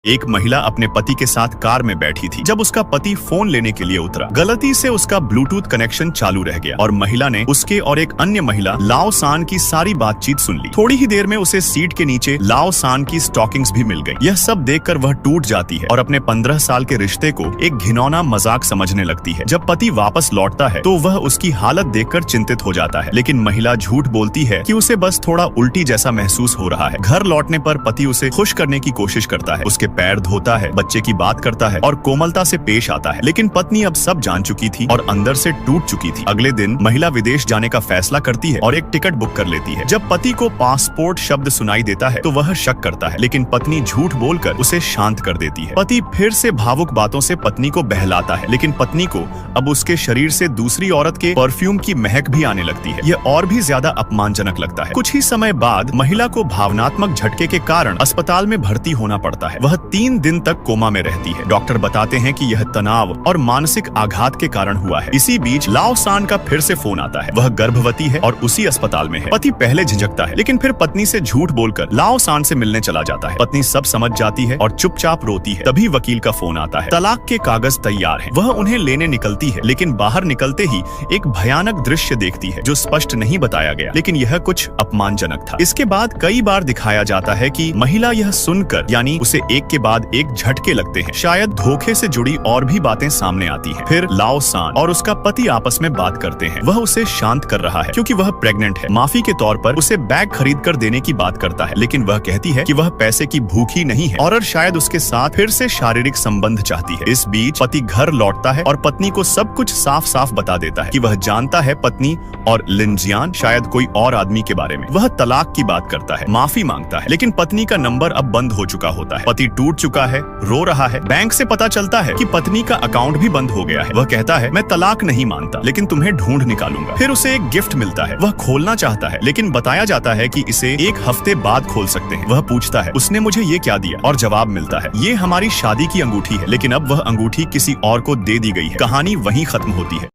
एक महिला अपने पति के साथ कार में बैठी थी जब उसका पति फोन लेने के लिए उतरा। गलती से उसका ब्लूटूथ कनेक्शन चालू रह गया और महिला ने उसके और एक अन्य महिला लाओ सान की सारी बातचीत सुन ली। थोड़ी ही देर में उसे सीट के नीचे लाओ सान की स्टॉकिंग्स भी मिल गई। यह सब देखकर वह टूट जाती है और अपने 15 साल के रिश्ते को एक घिनौना मजाक समझने लगती है। जब पति वापस लौटता है तो वह उसकी हालत देखकर चिंतित हो जाता है, लेकिन महिला झूठ बोलती है कि उसे बस थोड़ा उल्टी जैसा महसूस हो रहा है। घर लौटने पर पति उसे खुश करने की कोशिश करता है, उसके पैर धोता है, बच्चे की बात करता है और कोमलता से पेश आता है, लेकिन पत्नी अब सब जान चुकी थी और अंदर से टूट चुकी थी। अगले दिन महिला विदेश जाने का फैसला करती है और एक टिकट बुक कर लेती है। जब पति को पासपोर्ट शब्द सुनाई देता है तो वह शक करता है, लेकिन पत्नी झूठ बोलकर उसे शांत कर देती है। पति फिर से भावुक बातों से पत्नी को बहलाता है, लेकिन पत्नी को अब उसके शरीर से दूसरी औरत के परफ्यूम की महक भी आने लगती है। यह और भी ज्यादा अपमानजनक लगता है। कुछ ही समय बाद महिला को भावनात्मक झटके के कारण अस्पताल में भर्ती होना पड़ता है। वह 3 दिन तक कोमा में रहती है। डॉक्टर बताते हैं कि यह तनाव और मानसिक आघात के कारण हुआ है। इसी बीच लाओ सान का फिर से फोन आता है। वह गर्भवती है और उसी अस्पताल में है। पति पहले झिझकता है, लेकिन फिर पत्नी से झूठ बोलकर लाओ सान से मिलने चला जाता है। पत्नी सब समझ जाती है और चुपचाप रोती है। तभी वकील का फोन आता है। तलाक के कागज तैयार हैं। वह उन्हें लेने निकलती है, लेकिन बाहर निकलते ही एक भयानक दृश्य देखती है जो स्पष्ट नहीं बताया गया, लेकिन यह कुछ अपमानजनक था। इसके बाद कई बार दिखाया जाता है कि महिला यह सुनकर, यानी उसे एक के बाद एक झटके लगते हैं, शायद धोखे से जुड़ी और भी बातें सामने आती हैं। फिर लाओ सान और उसका पति आपस में बात करते हैं। वह उसे शांत कर रहा है क्योंकि वह प्रेग्नेंट है। माफी के तौर पर उसे बैग खरीद कर देने की बात करता है, लेकिन वह कहती है कि वह पैसे की भूखी नहीं है। औरत शायद उसके साथ फिर से शारीरिक संबंध चाहती है। इस बीच पति घर लौटता है और पत्नी को सब कुछ साफ साफ बता देता है कि वह जानता है पत्नी और लिनजियान शायद कोई और आदमी के बारे में। वह तलाक की बात करता है, माफी मांगता है, लेकिन पत्नी का नंबर अब बंद हो चुका होता है। पति टूट चुका है, रो रहा है। बैंक से पता चलता है कि पत्नी का अकाउंट भी बंद हो गया है। वह कहता है, मैं तलाक नहीं मानता, लेकिन तुम्हें ढूंढ निकालूंगा। फिर उसे एक गिफ्ट मिलता है। वह खोलना चाहता है, लेकिन बताया जाता है कि इसे 1 हफ्ते बाद खोल सकते हैं। वह पूछता है, उसने मुझे ये क्या दिया? और जवाब मिलता है, ये हमारी शादी की अंगूठी है, लेकिन अब वह अंगूठी किसी और को दे दी गई है। कहानी वहीं खत्म होती है।